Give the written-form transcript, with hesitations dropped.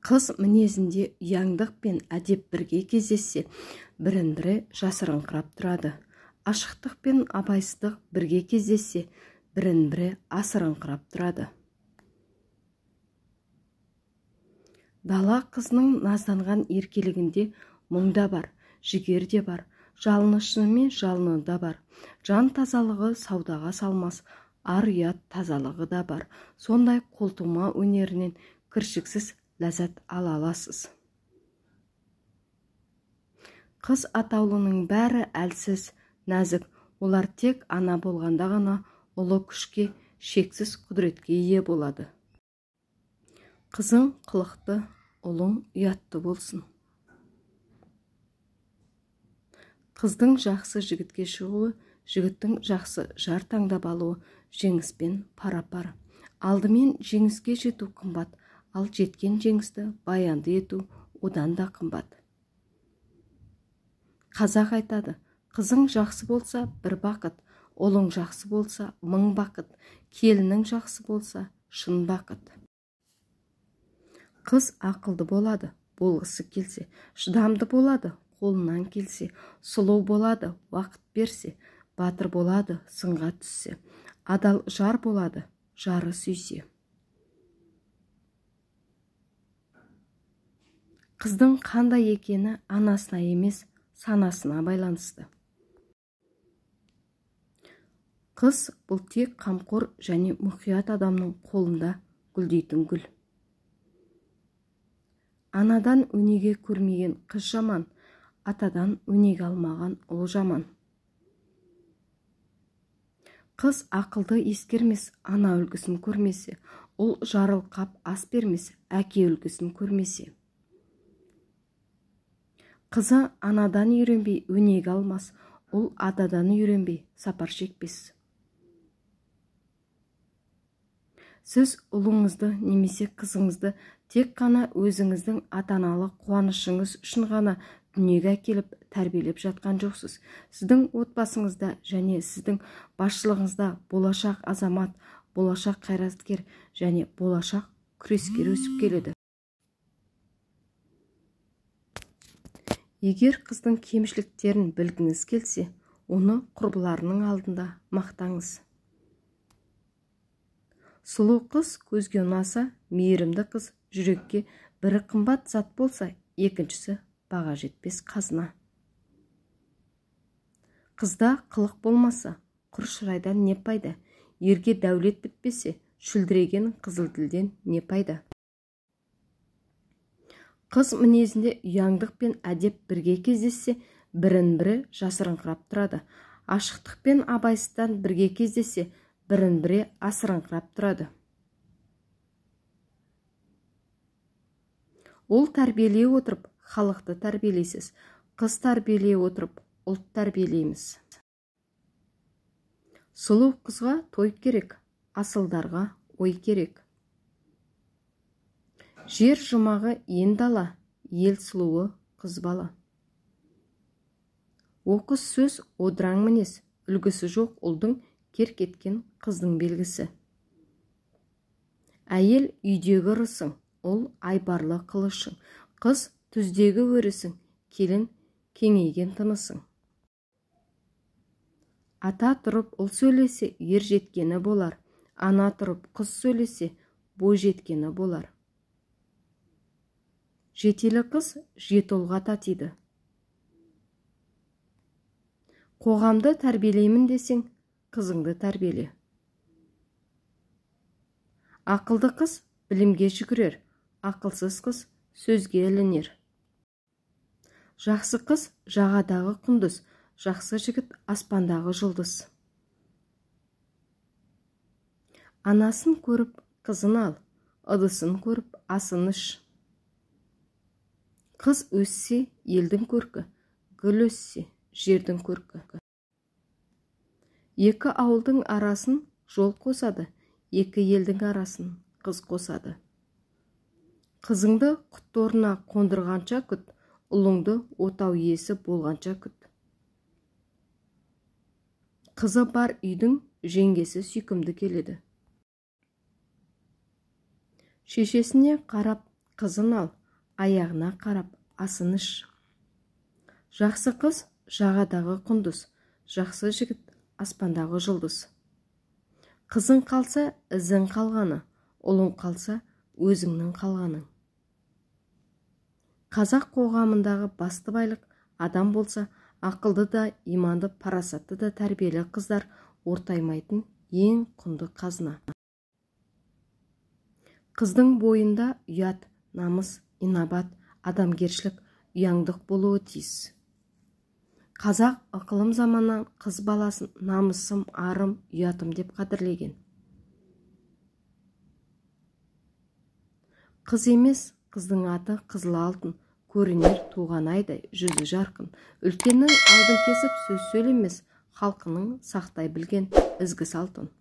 Қыз мінезінде ұяңдық пен әдеп бірге кездессе, бірін-бірі жасырыңқырап тұрады. Ашықтық пен абайсыздық бірге кездессе, бірін-бірі асырыңқырап тұрады. Дала қызының назданған еркелігінде мұң да бар, жігер де бар, жалынышы мен жалыны да бар. Жан тазалығы саудаға салмас, ар-ұят тазалығы да бар. Сондай қолтума өнерінен кіршіксіз ләззат ала аласыз. Қыз атаулының бәрі әлсіз, нәзік. Олар тек ана болғанда ғана ұлы күшке, шексіз құдіретке ие болады. Қызың қылықты, ұлың ұятты болсын. Қыздың жақсы жігітке шығуы, жігіттің жақсы жар таңдап алуы жеңіспен пара-пар. Алдымен жеңіске жету қымбат, ал жеткен жеңісті баянды ету одан да қымбат. Қазақ айтады, қызың жақсы болса бір бақыт, ұлың жақсы болса мың бақыт, келінің жақсы болса шын бақыт. Қыз ақылды болады, болғысы келсе, шыдамды болады, қолынан келсе, сұлу болады, уақыт берсе, батыр болады, сынға түссе, адал жар болады, жары сүйсе. Қыздың қандай екені анасына емес, санасына байланысты. Қыз бұл тек қамқор және мұқият адамның қолында гүлдейтін гүл. Анадан өнеге көрмеген қыз жаман, атадан өнеге алмаған ұл жаман. Қыз ақылды ескермес, ана үлгісін көрмесе, ұл жарылқап ас бермес, әке үлгісін көрмесе. Қызы анадан үйренбей өнеге алмас, ұл атадан үйренбей сапар шекпес. Сіз ұлыңызды немесе қызыңызды тек қана өзіңіздің ата-аналық қуанышыңыз үшін ғана дүниеге әкеліп тәрбиелеп жатқан жоқсыз. Сіздің отбасыңызда және сіздің басшылығыңызда болашақ азамат, болашақ қайраткер және болашақ күрескер өсіп келеді. Егер қыздың кемшіліктерін білгіңіз келсе, оны құрбыларының алдында мақтаңыз. Сұлу қыз көзге ұнаса, мейірімді қыз жүрекке бірі қымбат зат болса, екіншісі баға жетпес қазына. Қызда қылық болмаса, құр шырайдан не пайда? Ерге дәулет бітпесе, шүлдіреген қызыл тілден не пайда? Қыз мінезінде ұяңдық пен әдеп бірге кездессе, бірін-бірі жасырыңқырап тұрады. Ашықтық пен абайсыздан бірге кездессе, бірін-бірі асырыңқырап тұрады. Ұл тәрбиелей отырып, халықты тәрбиелейсіз. Қыз тәрбиелей отырып, ұлт тәрбиелейміз. Сұлу қызға той керек, асылдарға ой керек. Жер жұмағы ен дала, ел сұлуы қыз бала. Оқыс сөз одыраң мінез, үлгісі жоқ ұлдың кер кеткен қыздың белгісі. Әйел үйдегі ырысың, ұл айбарлы қылышың, қыз түздегі өрісің, келін кеңейген тынысың. Ата тұрып ұл сөйлесе, ер жеткені болар, ана тұрып қыз сөйлесе, бой жеткені болар. Жетелі қыз жет ұлға татиды. Қоғамды тәрбиелеймін десең, қызыңды тәрбиеле. Ақылды қыз білімге жүгірер, ақылсыз қыз сөзге ілінер. Жақсы қыз жағадағы құндыз, жақсы жігіт аспандағы жұлдыз. Анасын көріп қызын ал, ыдысын көріп асын іш. Қыз өссе, елдің көркі, гүл өссе, жердің көркі. Екі ауылдың арасын жол қосады, екі елдің арасын қыз қосады. Қызыңды құтты орнына қондырғанша күт, ұлыңды отау иесі болғанша күт. Қызы бар үйдің жеңгесі сүйкімді келеді. Шешесіне қарап қызын ал, аяғына қарап асын іш. Жақсы қыз жағадағы құндыз, жақсы жігіт аспандағы жұлдыз. Қызың қалса, ізің қалғаны, ұлың қалса, өзіңнің қалғаның. Қазақ қоғамындағы басты байлық адам болса, ақылды да, иманды, парасатты да тәрбиелі қыздар ортаймайтын ең құнды қазына. Қыздың бойында ұят, намыс, инабат, адамгершілік, ұяңдық болуы тиіс. Қазақ ықылым заманнан қыз баласын намысым, арым, ұятым деп қадірлеген. Қыз емес, қыздың аты қызыл алтын, көрінер туған айдай, жүзі жарқын. Үлкеннің алдын кесіп сөз сөйлемес, халқының сақтай білген ізгі салтын.